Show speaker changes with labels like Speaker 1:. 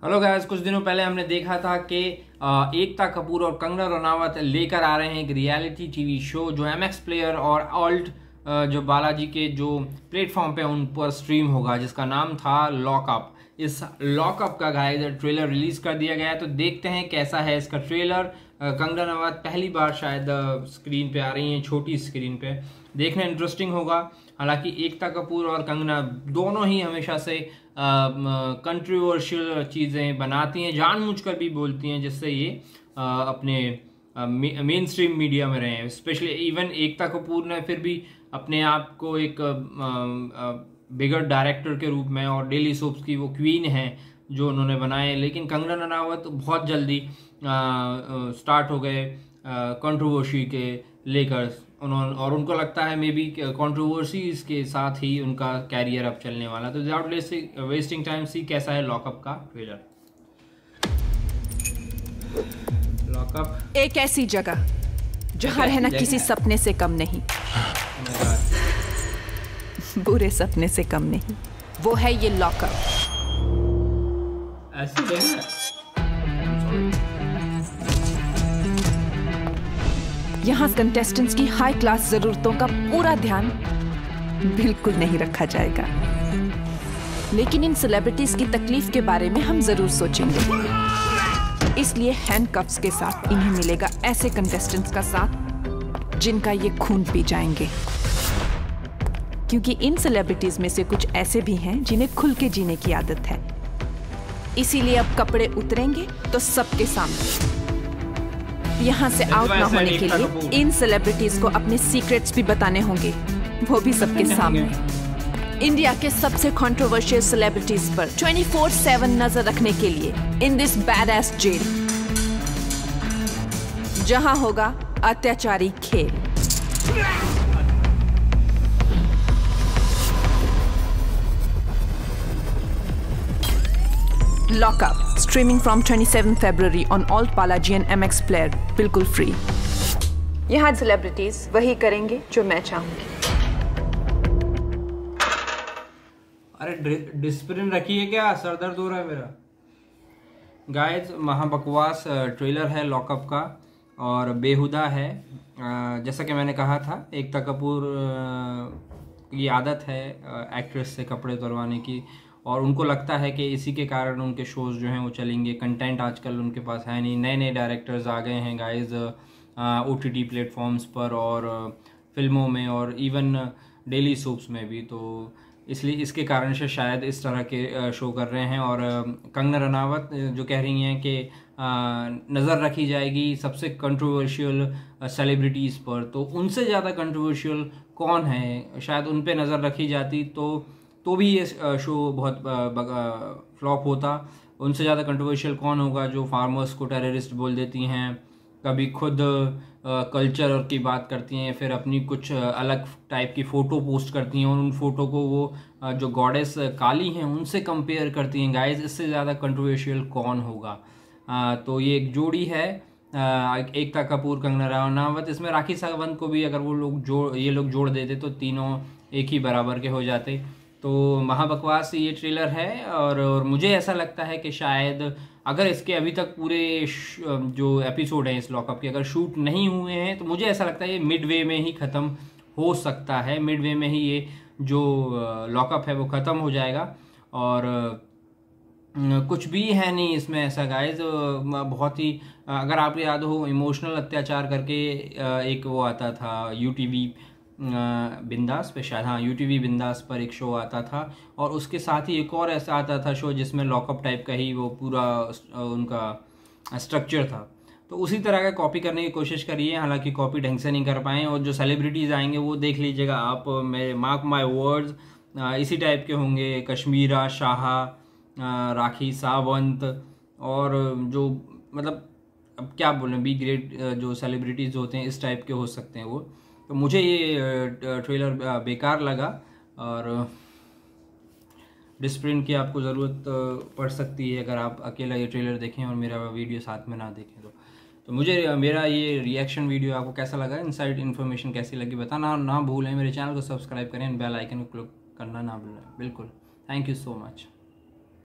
Speaker 1: Hello guys, कुछ दिनों पहले हमने देखा था कि एकता कपूर और कंगना रनावत लेकर आ रहे हैं एक रियलिटी टीवी शो जो एमएक्स प्लेयर और ऑल्ट जो बालाजी के जो प्लेटफॉर्म पे उन पर स्ट्रीम होगा, जिसका नाम था लॉकअप। इस लॉकअप का गाइस ट्रेलर रिलीज कर दिया गया है, तो देखते हैं कैसा है इसका ट्रेलर। कंगना रनावत पहली बार शायद स्क्रीन पे आ रही हैं, छोटी स्क्रीन पे, देखना इंटरेस्टिंग होगा। हालांकि एकता कपूर और कंगना दोनों ही हमेशा से कंट्रोवर्शियल चीज़ें बनाती हैं, जानबूझकर भी बोलती हैं, जिससे ये अपने मेन स्ट्रीम मीडिया में रहे हैं। स्पेशली इवन एकता कपूर ने फिर भी अपने आप को एक बिगर डायरेक्टर के रूप में और डेली सोप्स की वो क्वीन हैं जो उन्होंने बनाए, लेकिन कंगना रनावत बहुत जल्दी स्टार्ट हो गए कंट्रोवर्सी के लेकर उन्होंने, और उनको लगता है मे बी कंट्रोवर्सीज के साथ ही उनका कैरियर अब चलने वाला। तो विदाउट वेस्टिंग टाइम सी कैसा है लॉकअप का ट्रेलर। लॉकअप
Speaker 2: एक ऐसी जगह जहां रहना किसी सपने से कम नहीं, बुरे सपने से कम नहीं, वो है ये लॉकअप।
Speaker 1: ऐसी जगह
Speaker 2: यहाँ कंटेस्टेंट्स की हाई क्लास जरूरतों का पूरा ध्यान बिल्कुल नहीं रखा जाएगा, लेकिन इन सेलिब्रिटीज की तकलीफ के बारे में हम जरूर सोचेंगे। इसलिए हैंडकफ्स के साथ इन्हें मिलेगा ऐसे कंटेस्टेंट्स का साथ जिनका ये खून पी जाएंगे, क्योंकि इन सेलिब्रिटीज में से कुछ ऐसे भी हैं जिन्हें खुल के जीने की आदत है। इसीलिए अब कपड़े उतरेंगे तो सबके सामने। यहाँ से आउट ना होने के लिए इन सेलिब्रिटीज को अपने सीक्रेट्स भी बताने होंगे, वो भी सबके सामने। इंडिया के सबसे कंट्रोवर्शियल सेलिब्रिटीज पर 24/7 नजर रखने के लिए इन दिस बैडएस जेल, जहां होगा अत्याचारी खेल। Lockup streaming from 27 February on alt Balaji and MX player, बिल्कुल फ्री। यहाँ सेलिब्रिटीज वही करेंगे जो मैं चाहूंगी।
Speaker 1: अरे डिस्प्लिन रखिए, क्या सर दर्द हो रहा है मेरा। गाइस, महाबकवास ट्रेलर है लॉकअप का और बेहुदा है। जैसा कि मैंने कहा था, एकता कपूर की आदत है एक्ट्रेस से कपड़े उतरवाने की, और उनको लगता है कि इसी के कारण उनके शोज़ जो हैं वो चलेंगे। कंटेंट आजकल उनके पास है नहीं, नए नए डायरेक्टर्स आ गए हैं गाइस OTT प्लेटफॉर्म्स पर और फिल्मों में और इवन डेली सोप्स में भी, तो इसलिए इसके कारण से शायद इस तरह के शो कर रहे हैं। और कंगना रनावत जो कह रही हैं कि नज़र रखी जाएगी सबसे कंट्रोवर्शियल सेलिब्रिटीज़ पर, तो उनसे ज़्यादा कंट्रोवर्शियल कौन है, शायद उन पे नज़र रखी जाती तो भी ये शो बहुत फ्लॉप होता। उनसे ज़्यादा कंट्रोवर्शियल कौन होगा जो फार्मर्स को टेररिस्ट बोल देती हैं, कभी खुद कल्चर की बात करती हैं, फिर अपनी कुछ अलग टाइप की फ़ोटो पोस्ट करती हैं और उन फोटो को वो जो गॉडेस काली हैं उनसे कंपेयर करती हैं। गाइस, इससे ज़्यादा कंट्रोवर्शियल कौन होगा। तो ये एक जोड़ी है एकता कपूर कंगना रनावत। इसमें राखी सावंत को भी अगर ये लोग जोड़ देते तो तीनों एक ही बराबर के हो जाते। तो महाबकवास ये ट्रेलर है और मुझे ऐसा लगता है कि शायद अगर इसके अभी तक पूरे जो एपिसोड हैं इस लॉकअप के अगर शूट नहीं हुए हैं, तो मुझे ऐसा लगता है ये मिडवे में ही ख़त्म हो सकता है। मिडवे में ही ये जो लॉकअप है वो ख़त्म हो जाएगा और कुछ भी है नहीं इसमें ऐसा गाइस। बहुत ही, अगर आपको याद हो, इमोशनल अत्याचार करके एक वो आता था UTV बिंदास पे, शायद हाँ UTV बिंदास पर एक शो आता था, और उसके साथ ही एक और ऐसा आता था शो जिसमें लॉकअप टाइप का ही वो पूरा उनका स्ट्रक्चर था। तो उसी तरह का कॉपी करने की कोशिश करिए, हालांकि कॉपी ढंग से नहीं कर पाए। और जो सेलिब्रिटीज़ आएंगे वो देख लीजिएगा आप, मेरे मार्क माय वर्ड्स, इसी टाइप के होंगे। कश्मीरा शाह, राखी सावंत और जो मतलब अब क्या बोलें, बी ग्रेड जो सेलिब्रिटीज़ होते हैं इस टाइप के हो सकते हैं वो। तो मुझे ये ट्रेलर बेकार लगा और डिस्प्लिन की आपको ज़रूरत पड़ सकती है अगर आप अकेला ये ट्रेलर देखें और मेरा वीडियो साथ में ना देखें। तो मुझे मेरा ये रिएक्शन वीडियो आपको कैसा लगा, इनसाइड इन्फॉर्मेशन कैसी लगी बताना ना भूलें। मेरे चैनल को सब्सक्राइब करें, बेल आइकन को क्लिक करना ना भूलें। बिल्कुल, थैंक यू सो मच।